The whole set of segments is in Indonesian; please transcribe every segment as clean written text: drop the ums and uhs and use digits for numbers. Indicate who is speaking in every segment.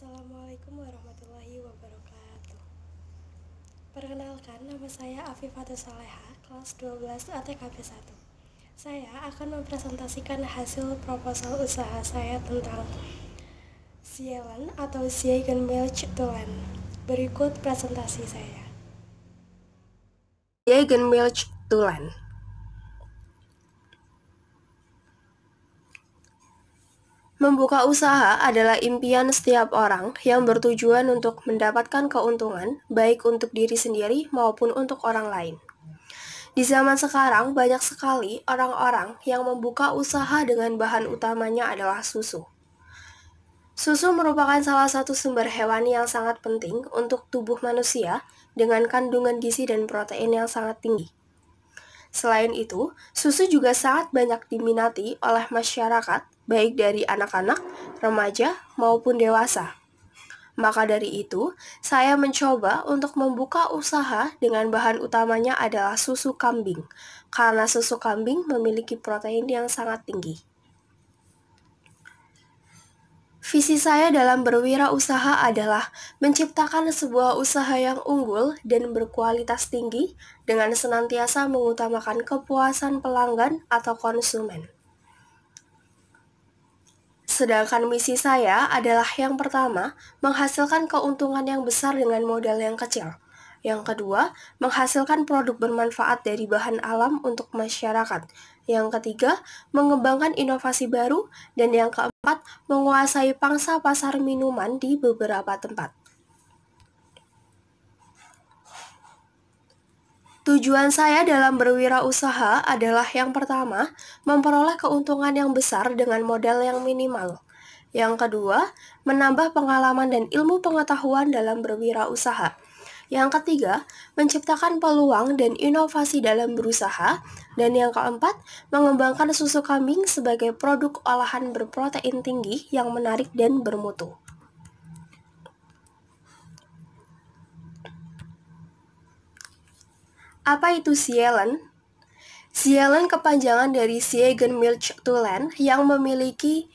Speaker 1: Assalamualaikum warahmatullahi wabarakatuh. Perkenalkan, nama saya Afifatus Saleha, kelas 12 ATKB 1. Saya akan mempresentasikan hasil proposal usaha saya tentang Sielen atau Ziegenmilch-Tulen. Berikut presentasi saya.
Speaker 2: Ziegenmilch-Tulen. Membuka usaha adalah impian setiap orang yang bertujuan untuk mendapatkan keuntungan, baik untuk diri sendiri maupun untuk orang lain. Di zaman sekarang, banyak sekali orang-orang yang membuka usaha dengan bahan utamanya adalah susu. Susu merupakan salah satu sumber hewani yang sangat penting untuk tubuh manusia dengan kandungan gizi dan protein yang sangat tinggi. Selain itu, susu juga sangat banyak diminati oleh masyarakat, baik dari anak-anak, remaja, maupun dewasa. Maka dari itu, saya mencoba untuk membuka usaha dengan bahan utamanya adalah susu kambing, karena susu kambing memiliki protein yang sangat tinggi. Visi saya dalam berwirausaha adalah menciptakan sebuah usaha yang unggul dan berkualitas tinggi dengan senantiasa mengutamakan kepuasan pelanggan atau konsumen. Sedangkan misi saya adalah yang pertama, menghasilkan keuntungan yang besar dengan modal yang kecil. Yang kedua, menghasilkan produk bermanfaat dari bahan alam untuk masyarakat. Yang ketiga, mengembangkan inovasi baru. Dan yang keempat, menguasai pangsa pasar minuman di beberapa tempat. Tujuan saya dalam berwirausaha adalah yang pertama, memperoleh keuntungan yang besar dengan modal yang minimal. Yang kedua, menambah pengalaman dan ilmu pengetahuan dalam berwirausaha. Yang ketiga, menciptakan peluang dan inovasi dalam berusaha. Dan yang keempat, mengembangkan susu kambing sebagai produk olahan berprotein tinggi yang menarik dan bermutu. Apa itu Sielen? Sielen kepanjangan dari Ziegenmilch-Tulen yang memiliki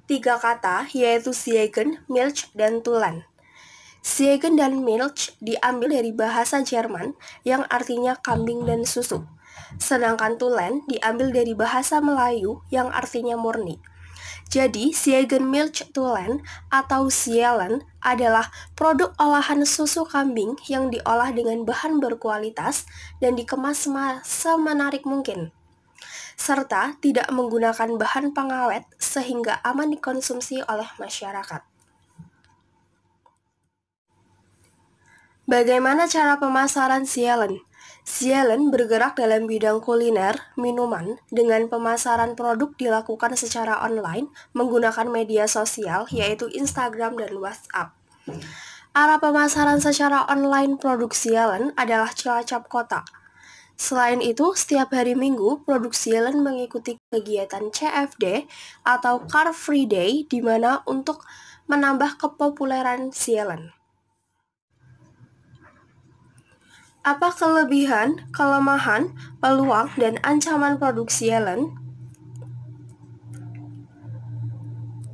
Speaker 2: 3 kata, yaitu Ziegen, Milch, dan Tulen. Ziegen dan Milch diambil dari bahasa Jerman yang artinya kambing dan susu. Sedangkan Tulen diambil dari bahasa Melayu yang artinya murni. Jadi, Ziegenmilch-Tulen atau Sielen adalah produk olahan susu kambing yang diolah dengan bahan berkualitas dan dikemas semenarik mungkin, serta tidak menggunakan bahan pengawet sehingga aman dikonsumsi oleh masyarakat. Bagaimana cara pemasaran Sielen? Sielen bergerak dalam bidang kuliner, minuman, dengan pemasaran produk dilakukan secara online menggunakan media sosial yaitu Instagram dan WhatsApp. Arah pemasaran secara online produk Sielen adalah Cilacap Kota. Selain itu, setiap hari Minggu, produk Sielen mengikuti kegiatan CFD atau Car Free Day di mana untuk menambah kepopuleran Sielen. Apa kelebihan, kelemahan, peluang, dan ancaman produk Sielen?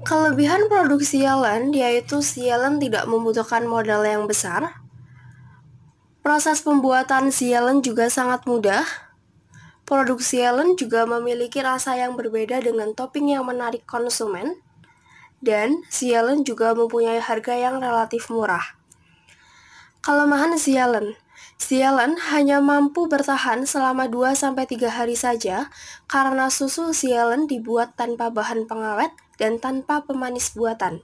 Speaker 2: Kelebihan produk Sielen yaitu Sielen tidak membutuhkan modal yang besar. Proses pembuatan Sielen juga sangat mudah. Produk Sielen juga memiliki rasa yang berbeda dengan topping yang menarik konsumen. Dan Sielen juga mempunyai harga yang relatif murah. Kelemahan Sielen. Sielen hanya mampu bertahan selama 2-3 hari saja karena susu Sielen dibuat tanpa bahan pengawet dan tanpa pemanis buatan.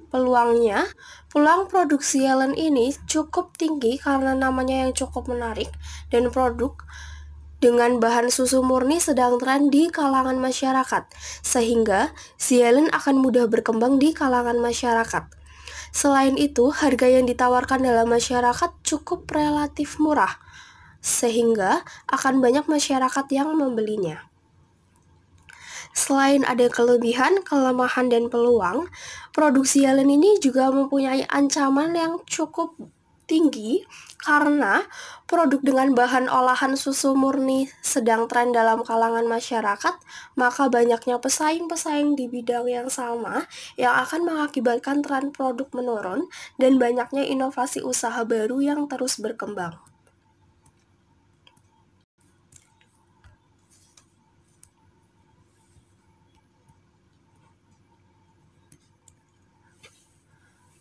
Speaker 2: Peluangnya, peluang produk Sielen ini cukup tinggi karena namanya yang cukup menarik dan produk dengan bahan susu murni sedang tren di kalangan masyarakat, sehingga Sielen akan mudah berkembang di kalangan masyarakat. Selain itu, harga yang ditawarkan dalam masyarakat cukup relatif murah, sehingga akan banyak masyarakat yang membelinya. Selain ada kelebihan, kelemahan, dan peluang, produk Sielen ini juga mempunyai ancaman yang cukup tinggi karena produk dengan bahan olahan susu murni sedang tren dalam kalangan masyarakat, maka banyaknya pesaing-pesaing di bidang yang sama yang akan mengakibatkan tren produk menurun dan banyaknya inovasi usaha baru yang terus berkembang.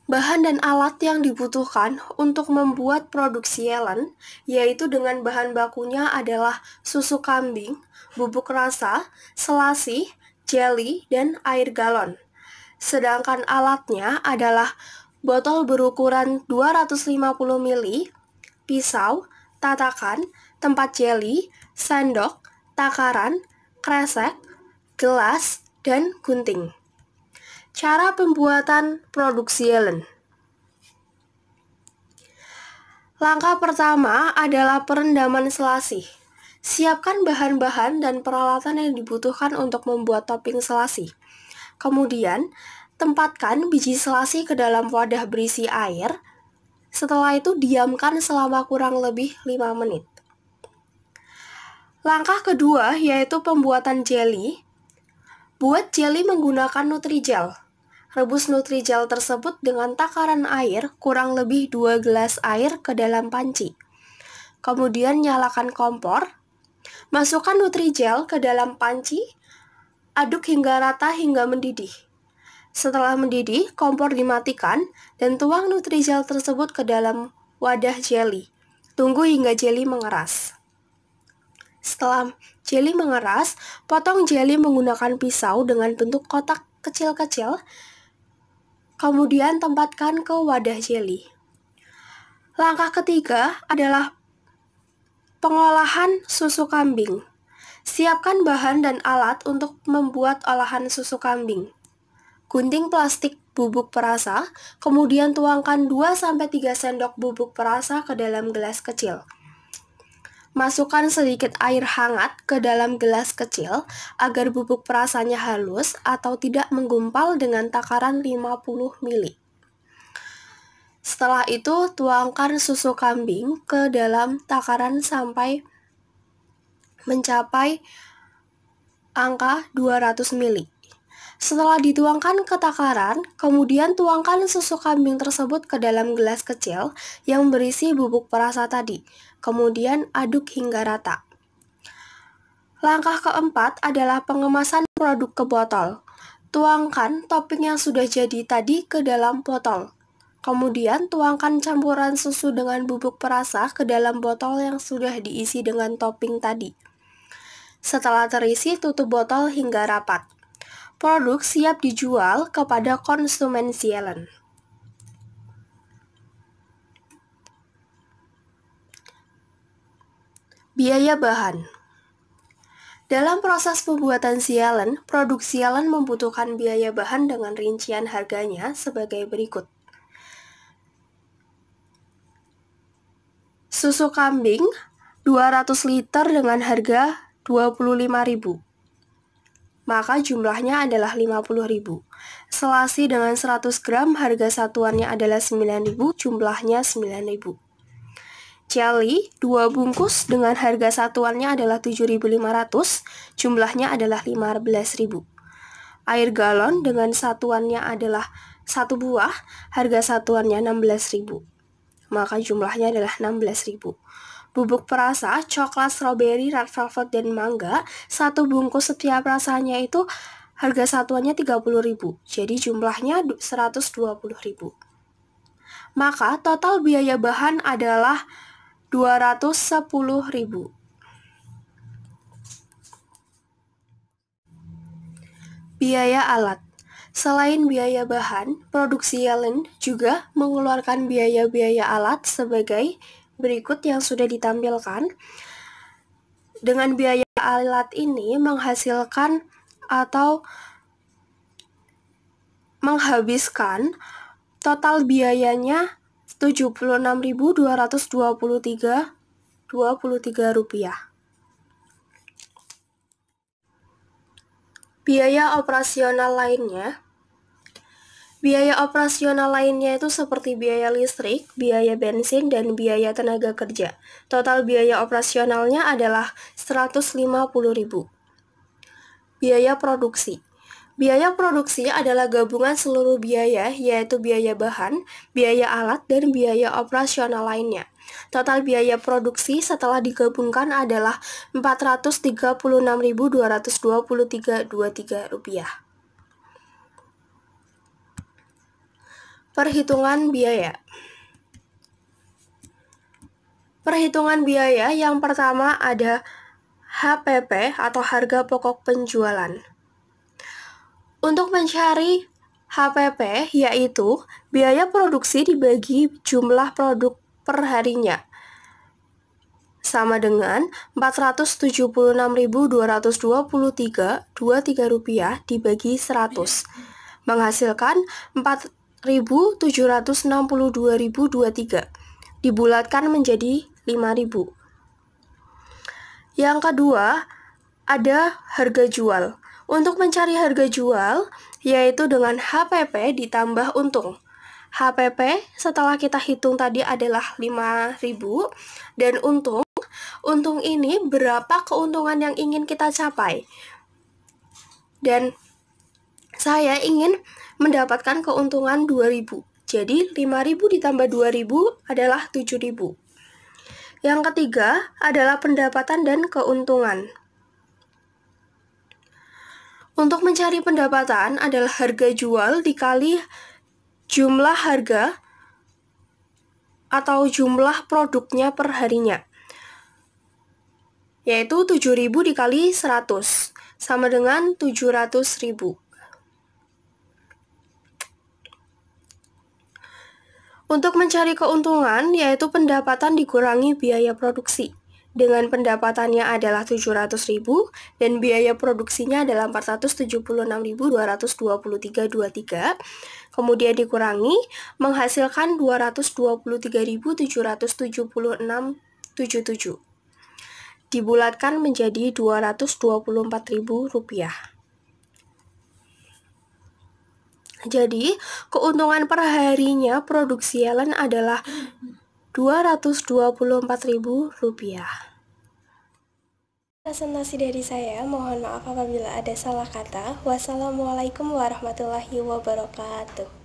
Speaker 2: Bahan dan alat yang dibutuhkan untuk membuat produk sielen, yaitu dengan bahan bakunya adalah susu kambing, bubuk rasa, selasih, jelly, dan air galon. Sedangkan alatnya adalah botol berukuran 250 ml, pisau, tatakan, tempat jelly, sendok, takaran, kresek, gelas, dan gunting. Cara pembuatan produk sielen. Langkah pertama adalah perendaman selasih. Siapkan bahan-bahan dan peralatan yang dibutuhkan untuk membuat topping selasih. Kemudian, tempatkan biji selasih ke dalam wadah berisi air. Setelah itu, diamkan selama kurang lebih 5 menit. Langkah kedua yaitu pembuatan jelly. Buat jelly menggunakan Nutrijel. Rebus Nutrijel tersebut dengan takaran air kurang lebih 2 gelas air ke dalam panci. Kemudian nyalakan kompor. Masukkan Nutrijel ke dalam panci. Aduk hingga rata hingga mendidih. Setelah mendidih, kompor dimatikan dan tuang Nutrijel tersebut ke dalam wadah jelly. Tunggu hingga jelly mengeras. Setelah jelly mengeras, potong jelly menggunakan pisau dengan bentuk kotak kecil-kecil. Kemudian tempatkan ke wadah jelly. Langkah ketiga adalah pengolahan susu kambing. Siapkan bahan dan alat untuk membuat olahan susu kambing. Gunting plastik bubuk perasa, kemudian tuangkan 2-3 sendok bubuk perasa ke dalam gelas kecil. Masukkan sedikit air hangat ke dalam gelas kecil agar bubuk perasanya halus atau tidak menggumpal dengan takaran 50 ml. Setelah itu, tuangkan susu kambing ke dalam takaran sampai mencapai angka 200 ml. Setelah dituangkan ke takaran, kemudian tuangkan susu kambing tersebut ke dalam gelas kecil yang berisi bubuk perasa tadi. Kemudian aduk hingga rata. Langkah keempat adalah pengemasan produk ke botol. Tuangkan topping yang sudah jadi tadi ke dalam botol. Kemudian tuangkan campuran susu dengan bubuk perasa ke dalam botol yang sudah diisi dengan topping tadi. Setelah terisi, tutup botol hingga rapat. Produk siap dijual kepada konsumen sielen. Biaya bahan. Dalam proses pembuatan sielen, produk sielen membutuhkan biaya bahan dengan rincian harganya sebagai berikut. Susu kambing 200 liter dengan harga 25.000. Maka jumlahnya adalah 50.000. Selasih dengan 100 gram harga satuannya adalah 9.000, jumlahnya 9.000. Jelly 2 bungkus dengan harga satuannya adalah 7.500, jumlahnya adalah 15.000. Air galon dengan satuannya adalah 1 buah, harga satuannya 16.000. Maka jumlahnya adalah 16.000. Bubuk perasa, coklat, strawberry, red velvet, dan mangga, 1 bungkus setiap rasanya itu harga satuannya 30.000. Jadi jumlahnya 120.000. Maka total biaya bahan adalah 210.000. Biaya alat. Selain biaya bahan, produk sielen juga mengeluarkan biaya-biaya alat sebagai berikut yang sudah ditampilkan. Dengan biaya alat ini menghasilkan atau menghabiskan total biayanya Rp76.223. Biaya operasional lainnya. Biaya operasional lainnya itu seperti biaya listrik, biaya bensin, dan biaya tenaga kerja. Total biaya operasionalnya adalah 150.000. Biaya produksi. Biaya produksi adalah gabungan seluruh biaya, yaitu biaya bahan, biaya alat, dan biaya operasional lainnya. Total biaya produksi setelah digabungkan adalah Rp436.223,23. Perhitungan biaya. Perhitungan biaya yang pertama ada HPP atau harga pokok penjualan. Untuk mencari HPP yaitu biaya produksi dibagi jumlah produk per harinya, sama dengan Rp476.223,23 dibagi 100, menghasilkan Rp4.762.023, dibulatkan menjadi 5.000. Yang kedua, ada harga jual. Untuk mencari harga jual, yaitu dengan HPP ditambah untung. HPP setelah kita hitung tadi adalah 5.000, dan untung ini berapa keuntungan yang ingin kita capai. Dan saya ingin mendapatkan keuntungan 2.000. Jadi 5.000 ditambah 2.000 adalah 7.000. Yang ketiga adalah pendapatan dan keuntungan. Untuk mencari pendapatan adalah harga jual dikali jumlah harga atau jumlah produknya per harinya, yaitu 7.000 dikali 100, sama dengan 700.000. Untuk mencari keuntungan, yaitu pendapatan dikurangi biaya produksi. Dengan pendapatannya adalah 700.000 dan biaya produksinya adalah 476.223,23, kemudian dikurangi menghasilkan 223.776,77, dibulatkan menjadi Rp224.000. Jadi, keuntungan per harinya produksi Ellen adalah Rp224.000.
Speaker 1: Presentasi dari saya, mohon maaf apabila ada salah kata. Wassalamualaikum warahmatullahi wabarakatuh.